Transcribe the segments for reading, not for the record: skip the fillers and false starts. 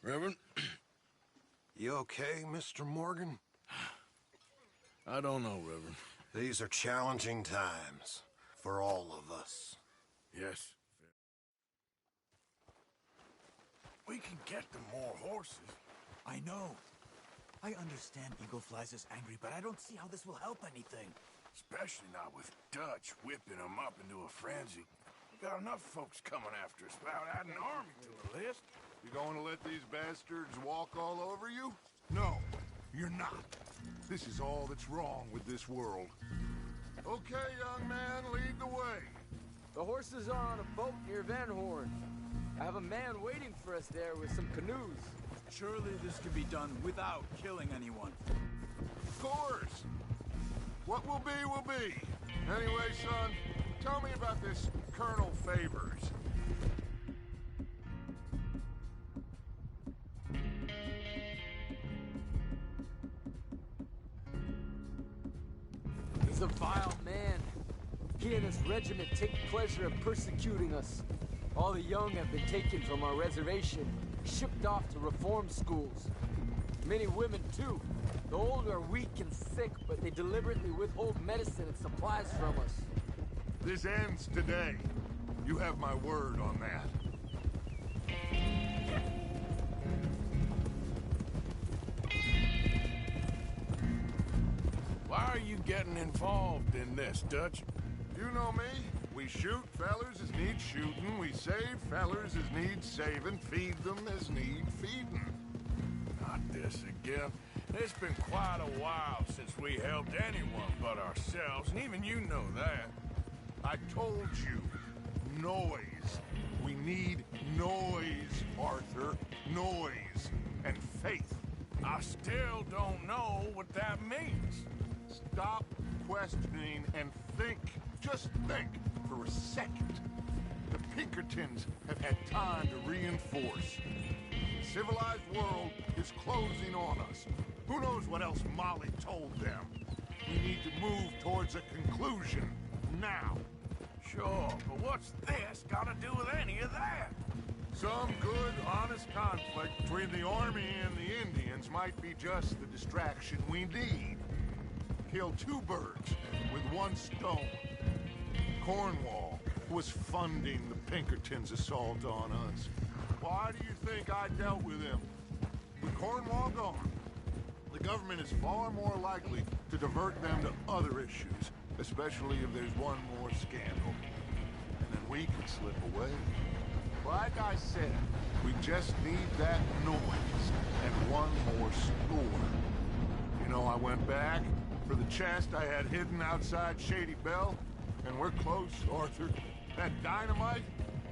Reverend? You okay, Mr. Morgan? I don't know, Reverend. These are challenging times for all of us. Yes. We can get them more horses. I know. I understand Eagle Flies is angry, but I don't see how this will help anything. Especially not with Dutch whipping them up into a frenzy. We got enough folks coming after us without adding an army to the list. You going to let these bastards walk all over you? No, you're not. This is all that's wrong with this world. Okay, young man, lead the way. The horses are on a boat near Van Horn. I have a man waiting for us there with some canoes. Surely this can be done without killing anyone. Of course. What will be, will be. Anyway, son, tell me about this Colonel Favors. He's a vile man. He and his regiment take pleasure in persecuting us. All the young have been taken from our reservation, shipped off to reform schools. Many women, too. The old are weak and sick, but they deliberately withhold medicine and supplies from us. This ends today. You have my word on that. Why are you getting involved in this, Dutch? You know me. We shoot fellers as need shooting. We save fellers as need saving. Feed them as need feeding. Not this again. It's been quite a while since we helped anyone but ourselves, and even you know that. I told you. Noise. We need noise, Arthur. Noise. And faith. I still don't know what that means. Stop questioning and think. Just think for a second. The Pinkertons have had time to reinforce. The civilized world is closing on us. Who knows what else Molly told them? We need to move towards a conclusion now. Sure, but what's this got to do with any of that? Some good, honest conflict between the army and the Indians might be just the distraction we need. Kill two birds with one stone. Cornwall was funding the Pinkertons' assault on us. Why do you think I dealt with him? With Cornwall gone, the government is far more likely to divert them to other issues, especially if there's one more scandal. And then we can slip away. Like I said, we just need that noise and one more score. You know, I went back for the chest I had hidden outside Shady Bell, and we're close, Arthur. That dynamite,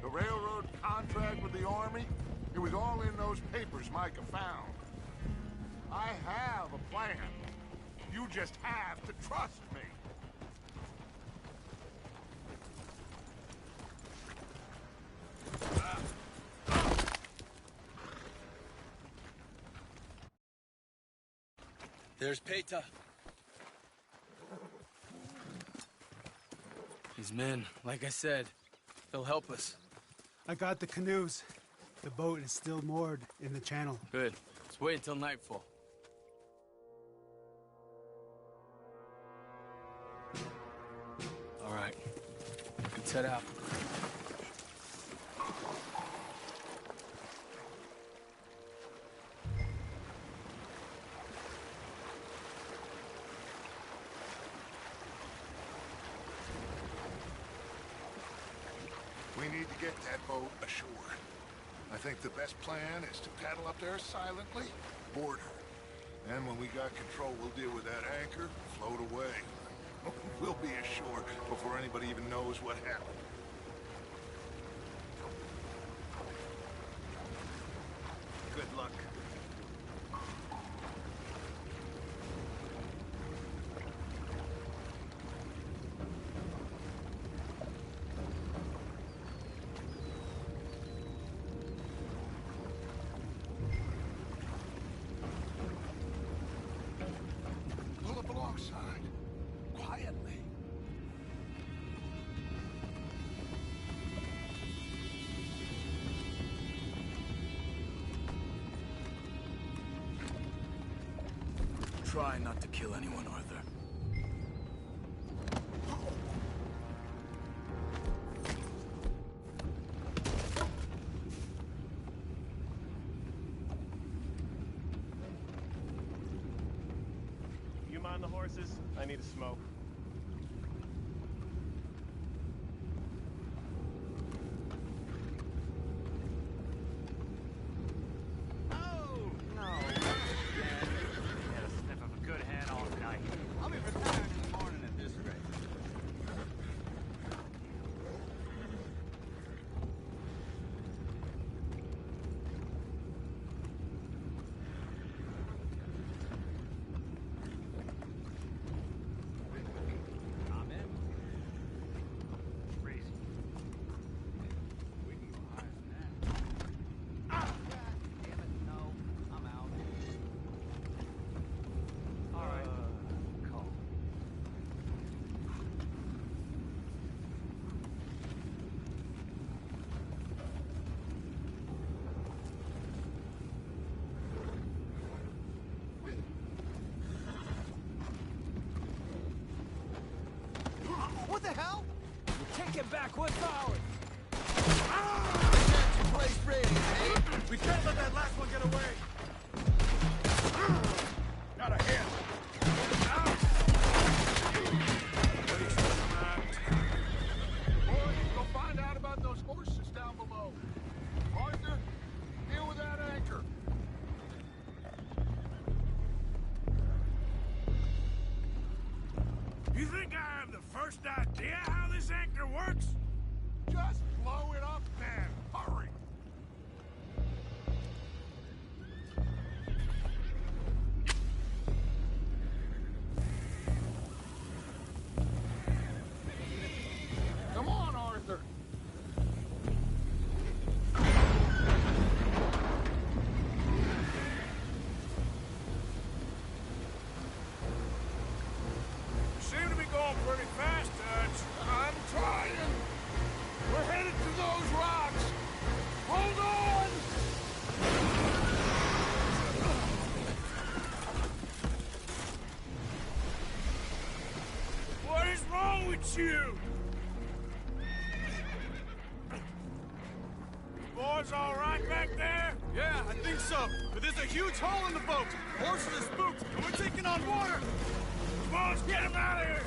the railroad contract with the army, it was all in those papers Micah found. I have a plan. You just have to trust me. There's Peta. These men, like I said, they'll help us. I got the canoes. The boat is still moored in the channel. Good. Let's wait until nightfall. All right. Let's head out. We need to get that boat ashore. I think the best plan is to paddle up there silently, board her. And when we got control, we'll deal with that anchor, float away. We'll be ashore before anybody even knows what happened. Good luck. Pull up alongside. Quietly. try not to kill anyone, Arthur. You mind the horses? I need a smoke. What the hell? You take it back, what's ours? Place ready, eh? We can't let that last one get away. Not a hit. Boys, go find out about those horses down below. Arthur, deal with that anchor. You think I have the first idea how this anchor works? Just blow it up, man. Hurry. Come on, Arthur. You seem to be going pretty fast, Dutch. I'm trying. We're headed to those rocks. Hold on. What is wrong with you? Boys all right back there? Yeah, I think so. But there's a huge hole in the boat. Horses are spooked, and we're taking on water. Come on, let's get him out of here!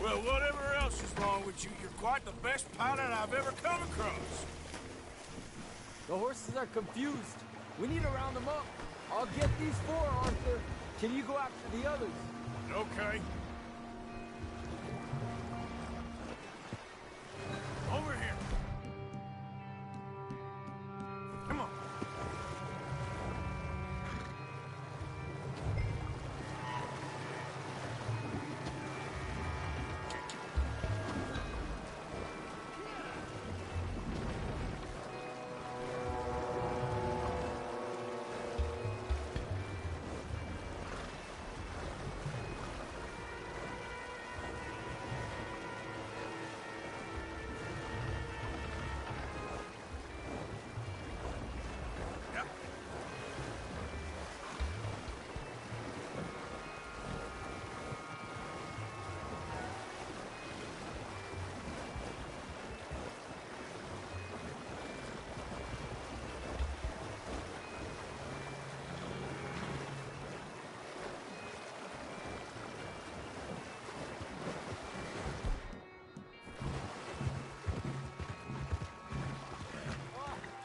Well, whatever else is wrong with you, you're quite the best pilot I've ever come across. The horses are confused. We need to round them up. I'll get these four, Arthur. Can you go after the others? Okay. Over here. Come on.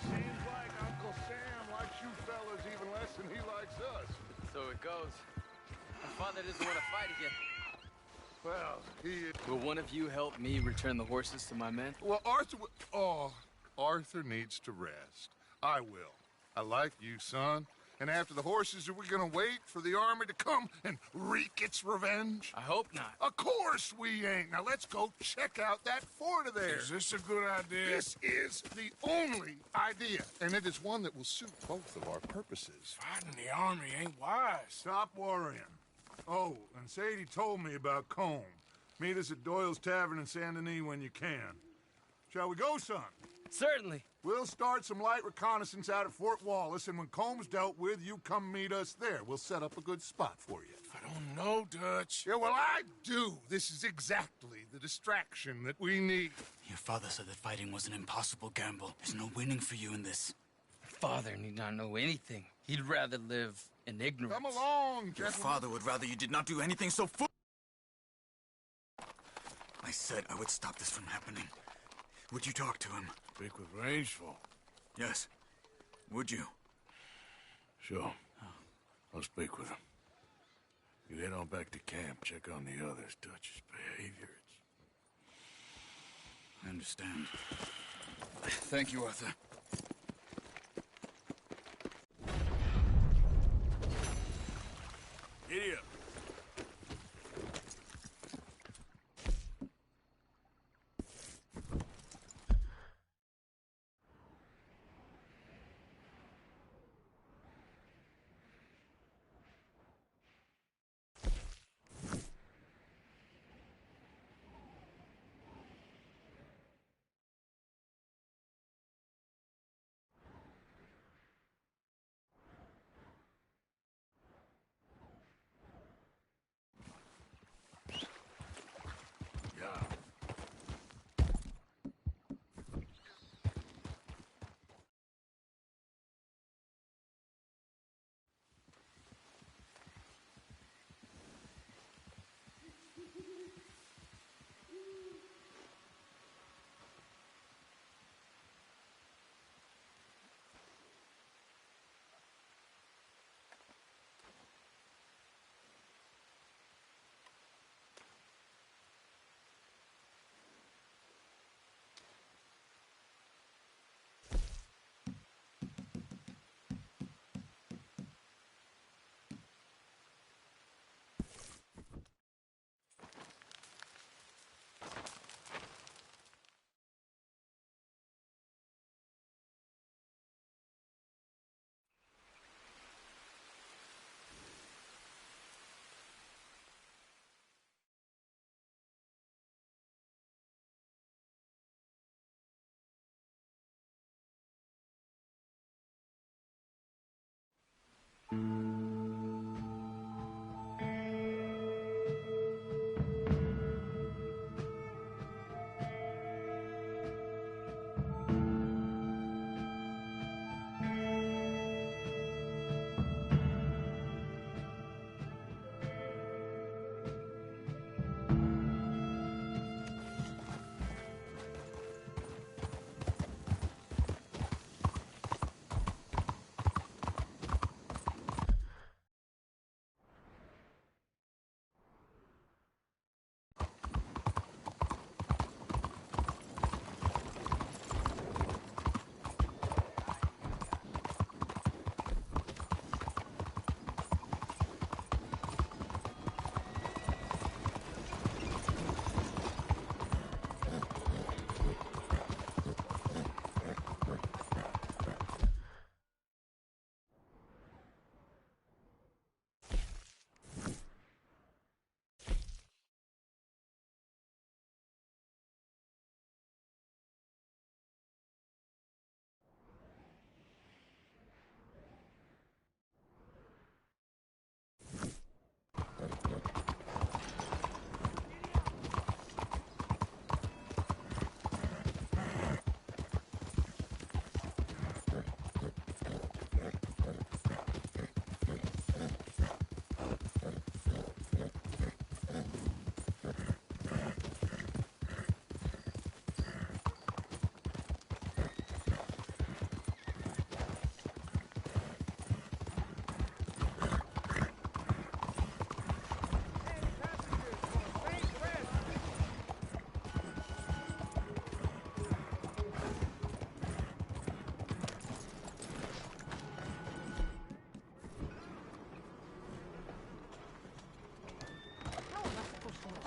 Seems like Uncle Sam likes you fellas even less than he likes us. So it goes. My father doesn't want to fight again. Well, Will one of you help me return the horses to my men? Well, Arthur needs to rest. I will. I like you, son. And after the horses, are we gonna wait for the army to come and wreak its revenge? I hope not. Of course we ain't. Now let's go check out that fort of theirs. Is this a good idea? This is the only idea, and it is one that will suit both of our purposes. Fighting the army ain't wise. Stop worrying. Oh, and Sadie told me about Combe. Meet us at Doyle's Tavern in Saint Denis when you can. Shall we go, son? Certainly. We'll start some light reconnaissance out at Fort Wallace, and when Combs dealt with, you come meet us there. We'll set up a good spot for you. I don't know, Dutch. Yeah, well, I do. This is exactly the distraction that we need. Your father said that fighting was an impossible gamble. There's no winning for you in this. Father need not know anything. He'd rather live in ignorance. Come along, Your gentlemen. father would rather you did not do anything so I said I would stop this from happening. Would you talk to him? Speak with Rangeful. Yes. Would you? Sure. I'll speak with him. You head on back to camp, check on the others. Dutch's behavior, I understand. Thank you, Arthur. Giddy up.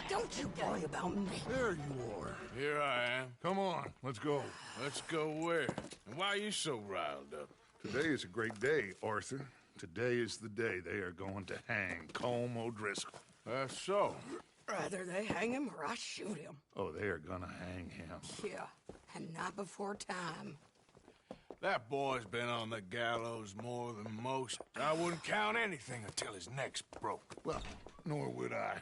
Don't you worry about me. There you are. Here I am. Come on, let's go. Let's go where? And why are you so riled up? Today is a great day, Arthur. Today is the day they are going to hang Colm O'Driscoll. That's so. Rather they hang him or I shoot him. Oh, they are gonna hang him. Yeah. And not before time. That boy's been on the gallows more than most. I wouldn't count anything until his neck's broke. Well, nor would I.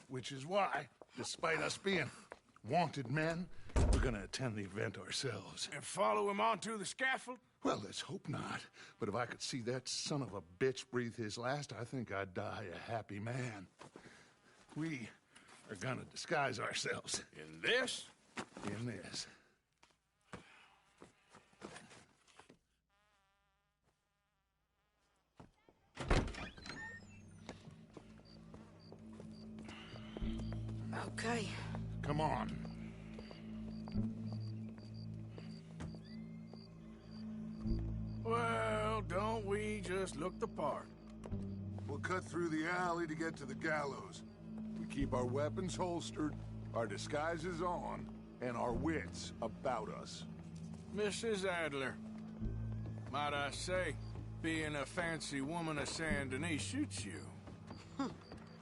Which is why, despite us being wanted men, we're gonna attend the event ourselves. And follow him onto the scaffold? Well, let's hope not. But if I could see that son of a bitch breathe his last, I think I'd die a happy man. We are gonna disguise ourselves. In this? In this. Okay. Come on. Well, don't we just look the part? We'll cut through the alley to get to the gallows. We keep our weapons holstered, our disguises on, and our wits about us. Mrs. Adler, might I say, being a fancy woman of Saint Denis suits you.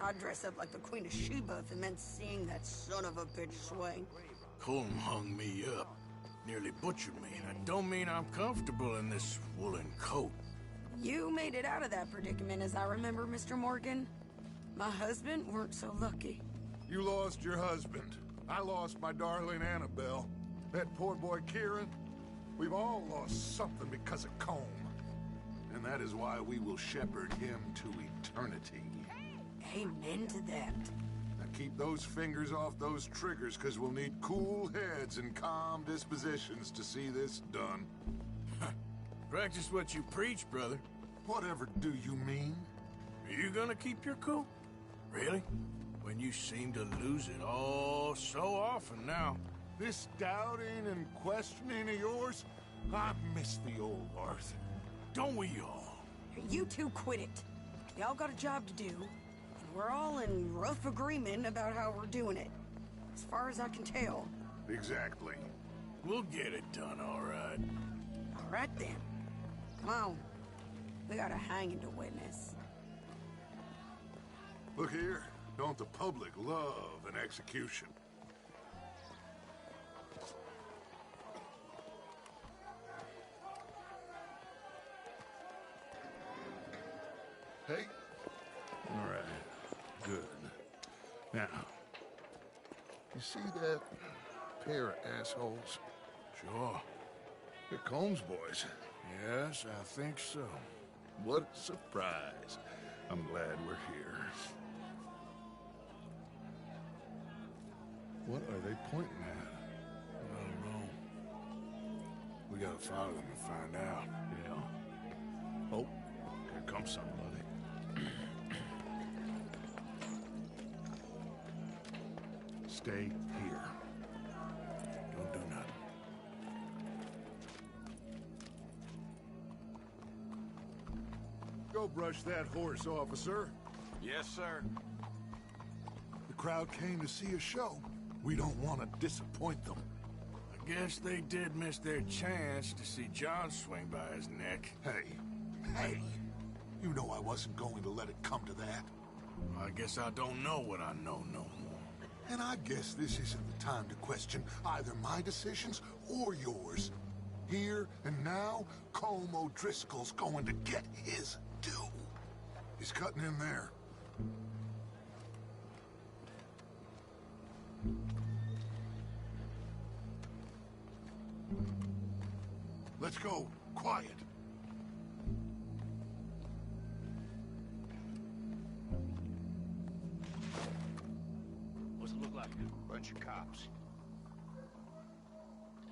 I'd dress up like the Queen of Sheba if it meant seeing that son of a bitch swing. Colm hung me up, nearly butchered me, and I don't mean I'm comfortable in this woolen coat. You made it out of that predicament, as I remember, Mr. Morgan. My husband weren't so lucky. You lost your husband. I lost my darling Annabelle. That poor boy Kieran. We've all lost something because of Colm. And that is why we will shepherd him to eternity. Amen to that. Now keep those fingers off those triggers, because we'll need cool heads and calm dispositions to see this done. Practice what you preach, brother. Whatever do you mean? Are you gonna keep your cool? Really? When you seem to lose it all so often now. This doubting and questioning of yours, I miss the old Arthur. Don't we all? You two quit it. Y'all got a job to do, and we're all in rough agreement about how we're doing it. As far as I can tell. Exactly. We'll get it done, all right. All right, then. Come on. We got a hanging to witness. Look here. Don't the public love an execution? Hey? All right. Good. Now, you see that pair of assholes? Sure. They're Combs boys. Yes, I think so. What a surprise. I'm glad we're here. What are they pointing at? I don't know. We gotta follow them and find out. Yeah. Oh, here comes somebody. Stay here. Don't do nothing. Go brush that horse, officer. Yes, sir. The crowd came to see a show. We don't want to disappoint them. I guess they did miss their chance to see John swing by his neck. Hey, you know I wasn't going to let it come to that. I guess I don't know what I know no more. And I guess this isn't the time to question either my decisions or yours. Here and now, Colm O'Driscoll's going to get his due. He's cutting in there. Let's go. Quiet. What's it look like? Bunch of cops.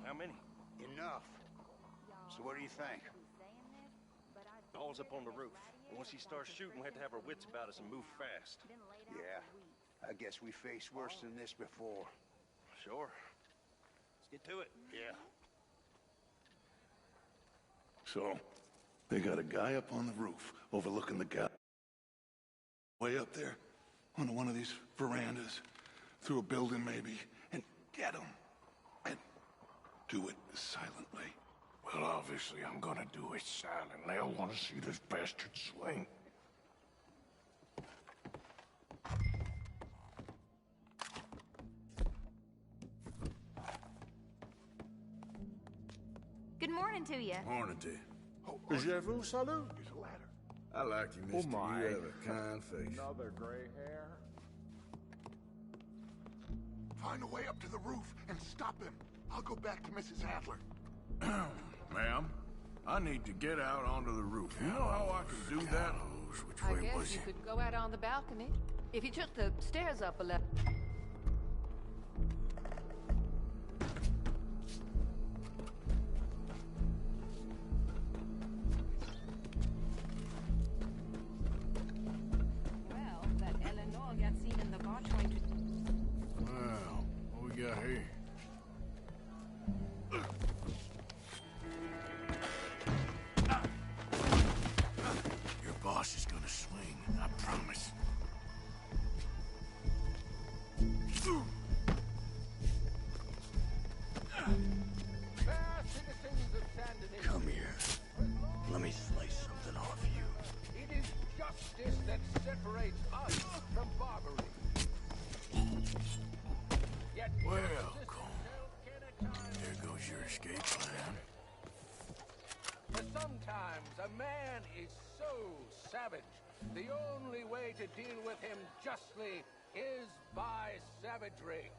How many? Enough. So what do you think? All's up on the roof. And once he starts shooting, we have to have our wits about us and move fast. Yeah. I guess we faced worse than this before. Sure. Let's get to it. Yeah. So, they got a guy up on the roof overlooking the guy. Way up there, on one of these verandas, through a building maybe, and get him. And do it silently. Well, obviously, I'm gonna do it silently. I want to see this bastard swing. Good morning to you. Morning to you. Je vous salute. I like you, mister. my. You have a kind face. Another gray hair. Find a way up to the roof and stop him. I'll go back to Mrs. Adler. Ma'am, I need to get out onto the roof. You know how I can do that? Which I way guess was you it? could go out on the balcony. If you took the stairs up a level. Well, that Eleanor got seen in the bar trying to... Well, what we got here? Your boss is gonna swing, I promise. Come here. Let me slice something off you. It is justice that separates us from barbary. Yet Well, there goes your escape plan. for sometimes a man is so savage, the only way to deal with him justly is by savagery.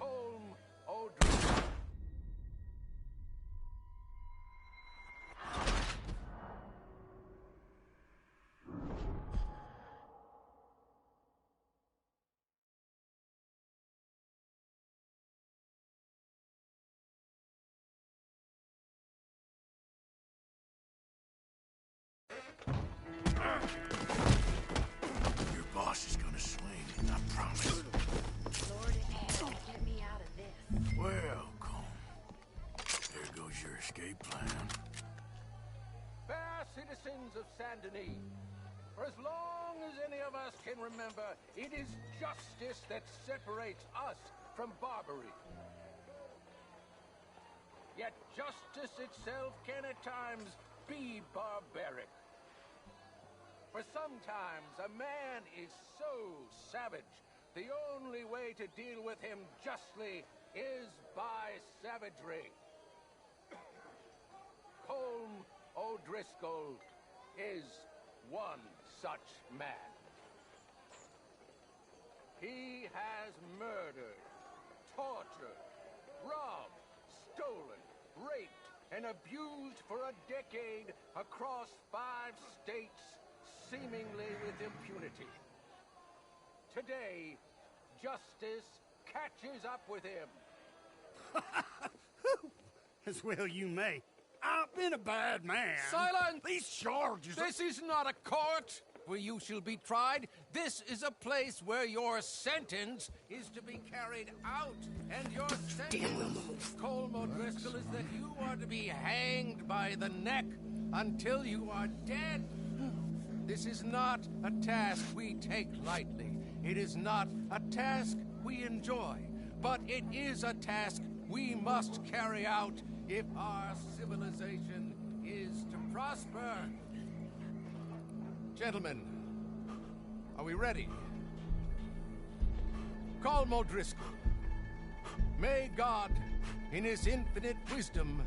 Colm O'Driscoll. Your boss is gonna swing, I promise. Lord, get me out of this. Well, Colm, there goes your escape plan. Fair citizens of Saint Denis, for as long as any of us can remember, it is justice that separates us from barbary. Yet justice itself can at times be barbaric. For sometimes a man is so savage, the only way to deal with him justly is by savagery. Colm O'Driscoll is one such man. He has murdered, tortured, robbed, stolen, raped, and abused for a decade across 5 states, seemingly with impunity. Today, justice catches up with him. As well you may. I've been a bad man. Silence! These charges... This is not a court where you shall be tried. This is a place where your sentence is to be carried out. And your sentence, Colm O'Driscoll, is that you are to be hanged by the neck until you are dead. This is not a task we take lightly. It is not a task we enjoy. But it is a task we must carry out if our civilization is to prosper. Gentlemen, are we ready? Colm O'Driscoll, may God, in his infinite wisdom,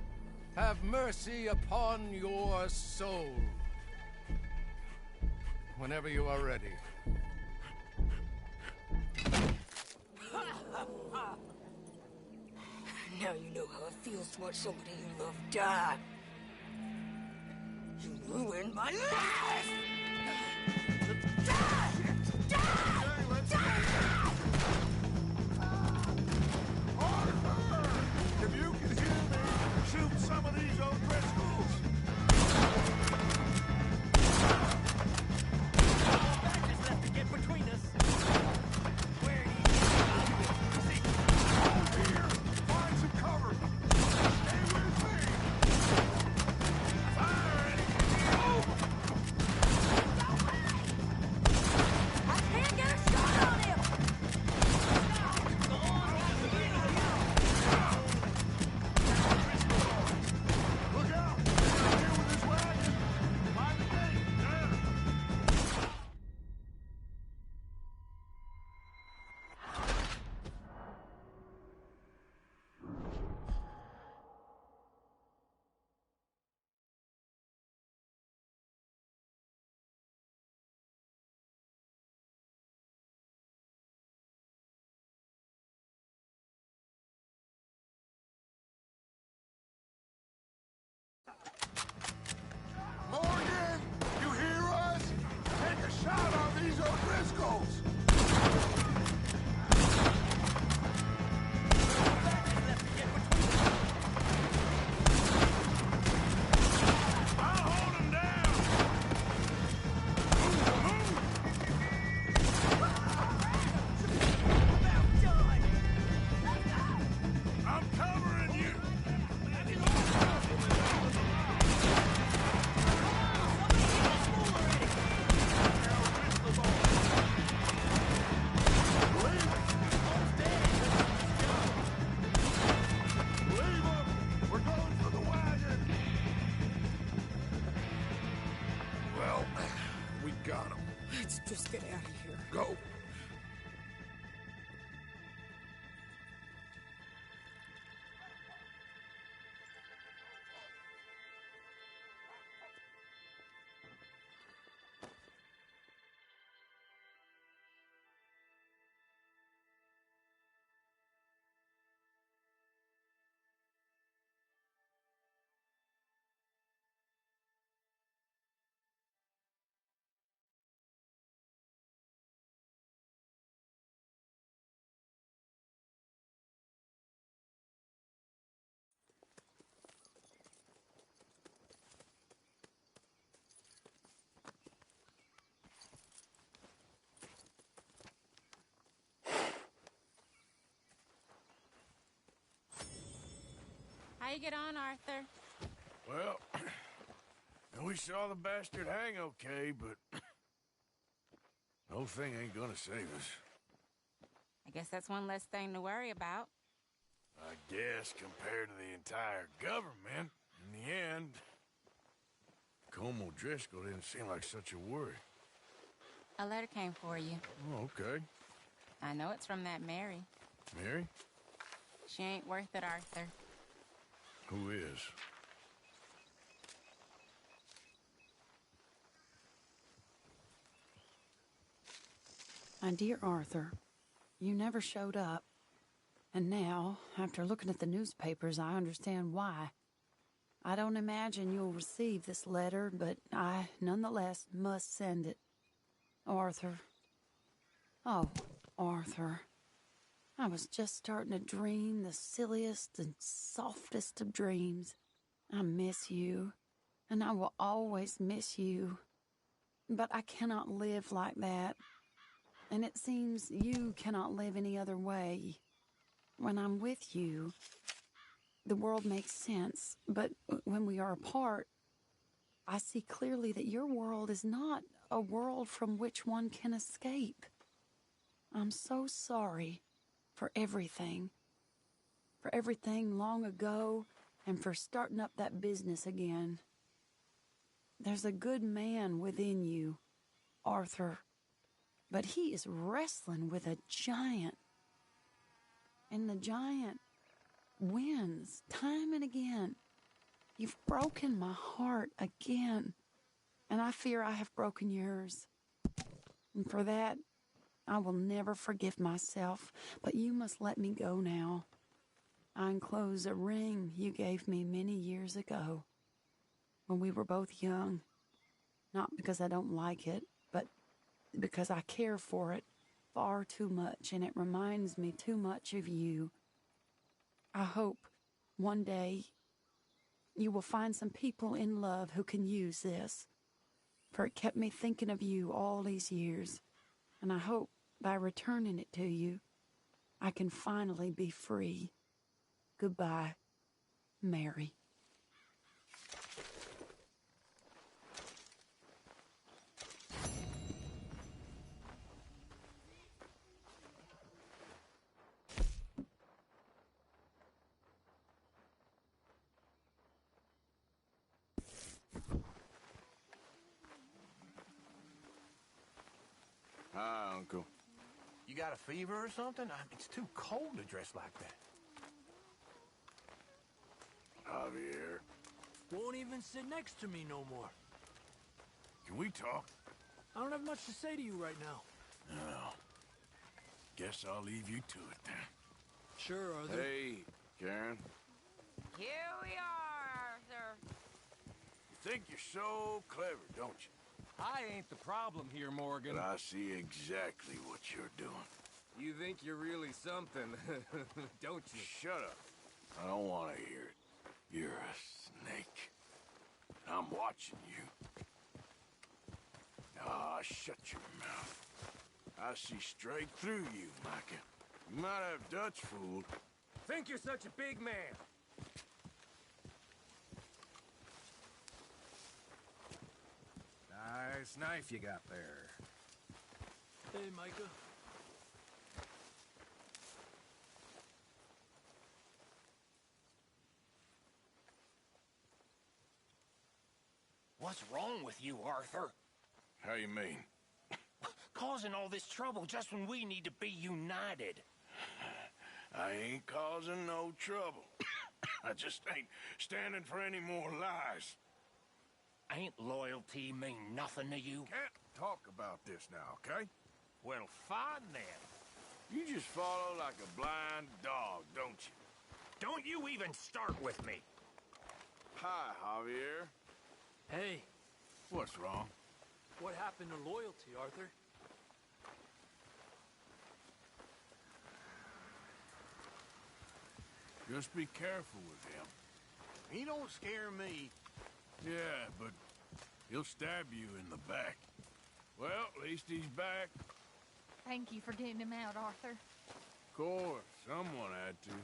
have mercy upon your soul. Whenever you are ready. Now you know how it feels to watch somebody you love die. You ruined my life! Die! If you can hear me, shoot some of these O'Driscolls. Badges left to get between us. Where Here, find some cover. Stay with me. Fire! get out of here. Go. How you get on, Arthur? Well, we saw the bastard hang okay, but the whole thing ain't gonna save us. I guess that's one less thing to worry about. I guess compared to the entire government, in the end, Colm O'Driscoll didn't seem like such a worry. A letter came for you. Oh, okay. I know it's from that Mary. Mary? She ain't worth it, Arthur. Who is? My dear Arthur, you never showed up. And now, after looking at the newspapers, I understand why. I don't imagine you'll receive this letter, but I, nonetheless, must send it. Arthur. Oh, Arthur. I was just starting to dream the silliest and softest of dreams. I miss you, and I will always miss you. But I cannot live like that. And it seems you cannot live any other way. When I'm with you, the world makes sense. But when we are apart, I see clearly that your world is not a world from which one can escape. I'm so sorry for everything. For everything long ago, and for starting up that business again. There's a good man within you, Arthur. But he is wrestling with a giant. And the giant wins time and again. You've broken my heart again. And I fear I have broken yours. And for that, I will never forgive myself. But you must let me go now. I enclose a ring you gave me many years ago, when we were both young. Not because I don't like it, but because I care for it far too much, and it reminds me too much of you. I hope one day you will find some people in love who can use this, for it kept me thinking of you all these years, and I hope by returning it to you, I can finally be free. Goodbye, Mary. Hi, Uncle. You got a fever or something? It's too cold to dress like that. Javier. Won't even sit next to me no more. Can we talk? I don't have much to say to you right now. No. Guess I'll leave you to it then. Sure, Arthur. Hey, Karen. Here we are, Arthur. You think you're so clever, don't you? I ain't the problem here, Morgan. But I see exactly what you're doing. You think you're really something, don't you? Shut up. I don't want to hear it. You're a snake. I'm watching you. Ah, shut your mouth. I see straight through you, Micah. You might have Dutch fooled. Think you're such a big man. Nice knife you got there. Hey, Micah. What's wrong with you, Arthur? How you mean? causing all this trouble just when we need to be united? I ain't causing no trouble. I just ain't standing for any more lies. Ain't loyalty mean nothing to you? Can't talk about this now, okay? Well, fine then. You just follow like a blind dog, don't you? Don't you even start with me. Hi, Javier. Hey, What's wrong? what happened to loyalty, Arthur? Just be careful with him. He don't scare me. Yeah, but he'll stab you in the back. Well, at least he's back. Thank you for getting him out, Arthur. Of course, someone had to.